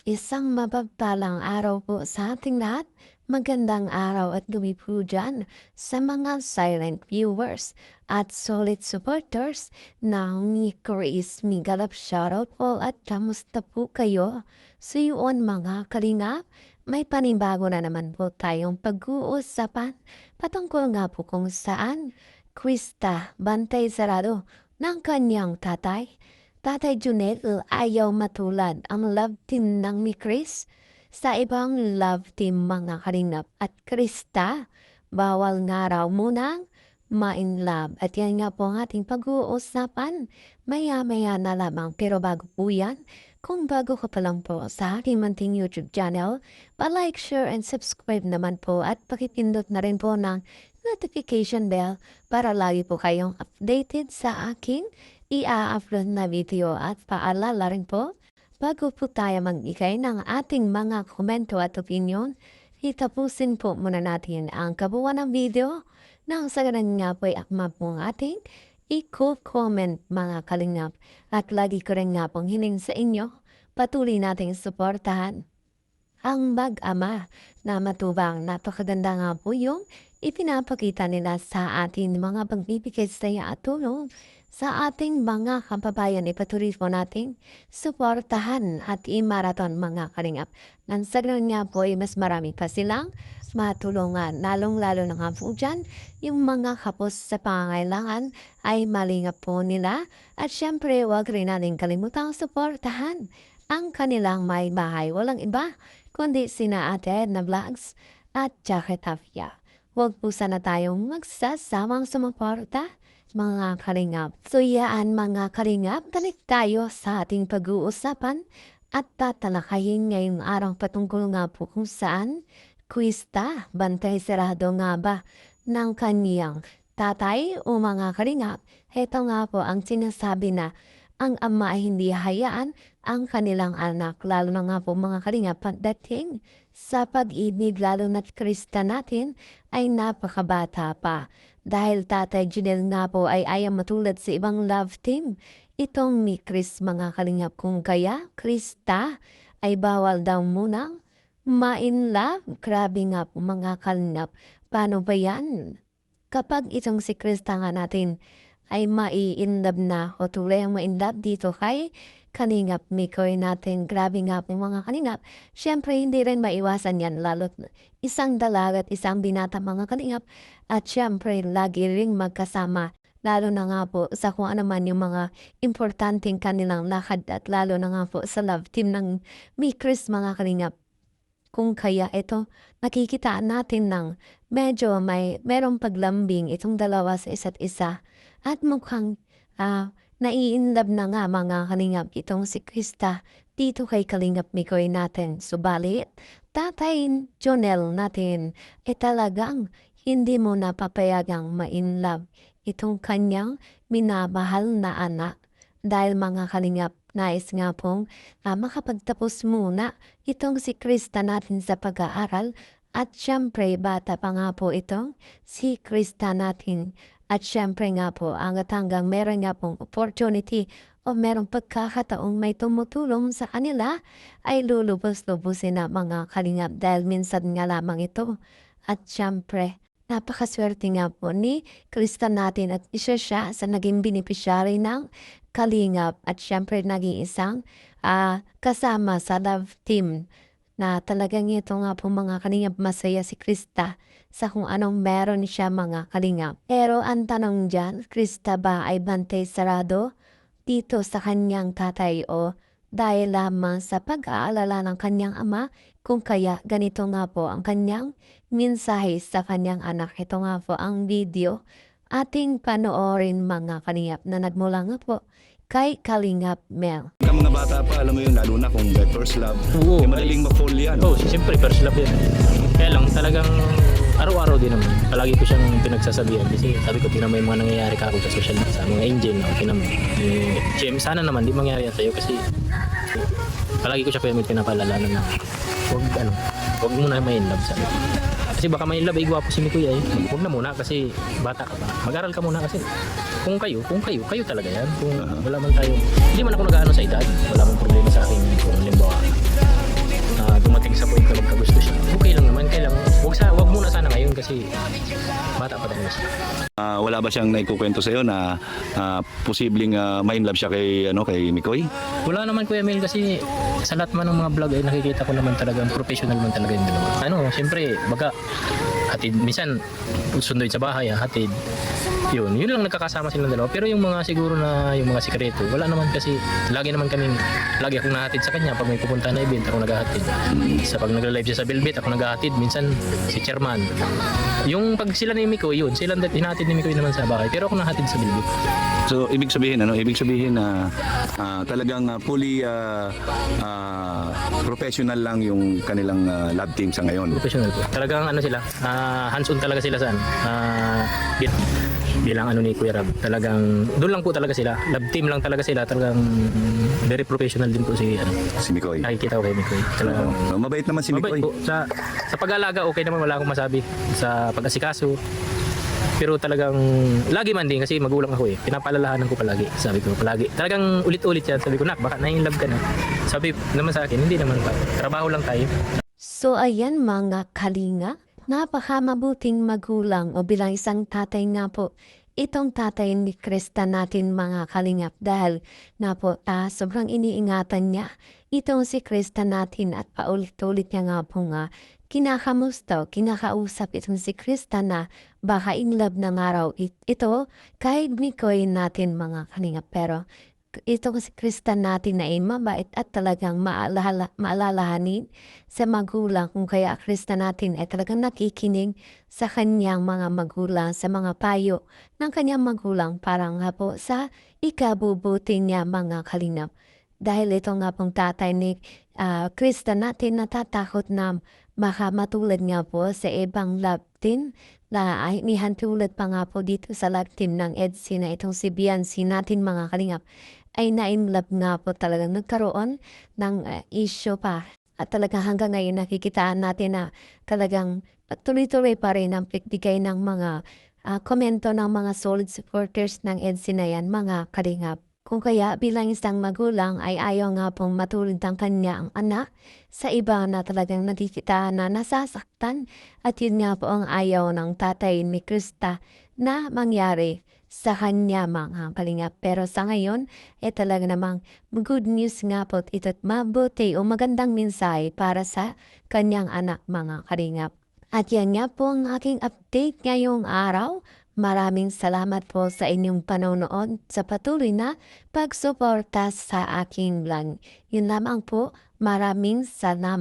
Isang mapagpalang araw po sa ating lahat. Magandang araw at gabi po dyan sa mga silent viewers at solid supporters ng Chris Migalap. Shoutout po at kamusta po kayo? So yun mga kalingap, may panibago na naman po tayong pag-uusapan patungkol nga po kung saan Krista bantay sarado ng kanyang tatay. Tatay Junel ayaw matulad ang love team ng ni Chris sa ibang love team mga Kalingap at Krista. Bawal nga raw munang ma-in love. At yan nga po ang ating pag-uusapan. Maya-maya na lamang. Pero bago po yan, kung bago ka pa lang po sa aking munting YouTube channel, pa-like, share, and subscribe naman po at pakipindot na rin po ng notification bell para lagi po kayong updated sa aking i-upload na video at paalala rin po, bago po tayo mag-ikay ng ating mga komento at opinion, itapusin po muna natin ang kabuuan ng video nang sa ganun nga po ay akma po ang ating i-comment mga kalingap at lagi ko rin nga pong hiling sa inyo, patuloy nating suportahan ang mag-ama na matubang. Napakaganda nga po yung ipinapakita nila sa ating mga pagbibigay saya at tulong sa ating mga kababayan. Ipatuloy po nating suportahan at i-marathon mga kalingap. Nang sa ganun nga po ay mas marami pa silang matulungan. Lalong-lalo na nga po dyan, yung mga kapos sa pangangailangan ay malingap po nila. At syempre, huwag rin natin kalimutang suportahan ang kanilang may bahay. Walang iba kundi sina Ate Edna Vlogs at Jacket Tafia. Huwag po sana tayong magsasamang sumuporta mga kalingap. So yaan mga kalingap, balik tayo sa ating pag-uusapan at tatalakayin ngayong araw patungkol nga po kung saan Krista bantay sarado nga ba ng kaniyang tatay o mga kalingap. Heto nga po ang sinasabi na ang ama ay hindi hayaan ang kanilang anak, lalo na nga po mga kalingap pagdating sa pag-ibig, lalo na't Krista natin ay napakabata pa. Dahil Tatay Junel nga po ay ayaw matulad sa ibang love team. Itong ni Chris mga kalingap, kung kaya Krista ay bawal daw munang ma-in love. Grabe nga po mga kalingap. Paano ba yan? Kapag itong si Krista nga natin ay mai-in love na o tulay ang ma-in love dito kay Kalingap Mikoy natin, grabe nga po mga kalingap. Siyempre hindi rin maiwasan yan, lalo't isang dalaga at isang binata mga kalingap. At siyempre lagi ring magkasama, lalo na nga po sa kung ano man yung mga importanteng kanilang lakad at lalo na nga po sa love team ng Mikris mga kalingap. Kung kaya ito, nakikita natin ng medyo merong paglambing itong dalawa sa isa't isa. At mukhang nai-inlove na nga mga kalingap itong si Krista dito kay Kalingap Mikoy natin. Subalit, Tatay Jonel natin talagang hindi mo napapayagang ma-inlove itong kanyang minamahal na anak. Dahil mga kalingap, nais nga pong makapagtapos muna itong si Krista natin sa pag-aaral. At syempre, bata pa nga po itong si Krista natin. At syempre nga po, hanggang meron nga pong opportunity o merong pagkakataong may tumutulong sa kanila, ay lulubos-lubusin na mga kalingap dahil minsan nga lamang ito. At syempre, napakaswerte nga po ni Krista natin at isa siya sa naging beneficiary ng kalingap. At syempre, naging isang kasama sa love team na talagang ito nga po mga kalingap, masaya si Krista sa kung anong meron siya mga kalingap. Pero ang tanong dyan, Krista ba ay bantay sarado dito sa kanyang tatay o dahil lamang sa pag-aalala ng kanyang ama? Kung kaya ganito nga po ang kanyang mensahe sa kanyang anak. Ito nga po ang video ating panoorin mga kalingap na nagmula nga po kay Kalingap Mel. Ka mga bata pa, alam mo yun, lalo na kung first love, Oo, madaling ma-fall yan. Oo, siyempre first love yan. Kaya lang talagang araw-araw din naman. Palagi ko siyang pinagsasabihan kasi sabi ko, tingnan mo yung mga nangyayari ka ako sa social media, sa mga angel, no? Tingnan mo. Jem, sana naman di mangyari yan sa'yo kasi palagi ko siya pinapalala na huwag mo na ma-in love sabi ko. Kasi baka ma-in love ay gwapo si Mikoy ay. Huwag na muna kasi bata ka pa. Mag-aral ka muna kasi kung kayo talaga yan. Kung wala man tayo, hindi man ako nag-aano sa edad. Wala mong problema sa akin kung halimbawa wala ba siyang naikukwento sa'yo na posibleng ma-in love siya kay Mikoy? Wala naman Kuya Mel kasi sa lahat man ng mga vlog ay nakikita ko naman talagang professional man talaga yung dalawa. Siyempre, baga hatid, minsan sundoy sa bahay, hatid. Yun lang nagkakasama silang dalawa. Pero yung mga siguro na yung mga sikreto, wala naman kasi lagi akong nahatid sa kanya pag may pupunta na event, ako naghahatid. Sa pag nagla-live siya sa Velvet, ako naghahatid. Minsan si Chairman. Yung pag sila ni Mikoy, yun, sila hinatid ni Mikoy naman sa bahay. Pero ako nahatid sa Velvet. So ibig sabihin na talagang fully professional lang yung kanilang love team sa ngayon. Professional po. Talagang sila, hands-on talaga sila saan. Bilang ni Kuya Rab, talagang doon lang po talaga sila. Love team lang talaga sila. Talagang very professional din po si Mikoy. Nakikita ko kay Mikoy. Talagang Mabait naman si Mikoy. mabait po. Sa pag-alaga, okay naman, wala akong masabi. Sa pag-asikaso. Pero talagang, lagi man din kasi magulang ako pinapaalalahanan ko palagi. Sabi ko palagi. Talagang ulit-ulit yan. Sabi ko, nak, baka na-in-love ka na. Sabi naman sa akin, hindi naman pa. Trabaho lang tayo. So ayan mga kalinga, napakamabuting magulang o bilang isang tatay nga po. Itong tatay ni Krista natin mga kalingap dahil na po sobrang iniingatan niya. Itong si Krista natin at paulit-ulit niya nga po kinakamusta o kinakausap itong si Krista na baka in love ng araw ito kahit Mikoy natin mga kalingap. Pero ito si Krista natin na mabait at talagang maalalahanin sa magulang kung kaya Krista natin ay talagang nakikinig sa kanyang mga magulang, sa mga payo ng kanyang magulang para nga po sa ikabubuti niya mga kalingap. Dahil ito nga pong tatay ni Krista natin natatakot na baka matulad nga po sa ibang love team na ay nihantulad pa nga po dito sa love team ng EDC na itong si Biancy natin mga kalingap ay na-in-love nga po talagang nagkaroon ng issue pa. At talagang hanggang ngayon nakikitaan natin na talagang tuloy-tuloy pa rin ang pagbigay ng mga komento ng mga solid supporters ng EDC na yan mga kalingap. Kung kaya bilang isang magulang ay ayaw nga pong matulad ang kanya ang anak sa iba na talagang nakikitaan na nasasaktan at yun nga po ang ayaw ng tatay ni Krista na mangyari sa kanya mga kalingap. Pero sa ngayon, talaga namang good news nga po ito't mabuti o magandang mensahe para sa kanyang anak mga kalingap. At yan nga po ang aking update ngayong araw. Maraming salamat po sa inyong panonood sa patuloy na pagsuporta sa aking vlog. Yun lamang po, maraming salamat.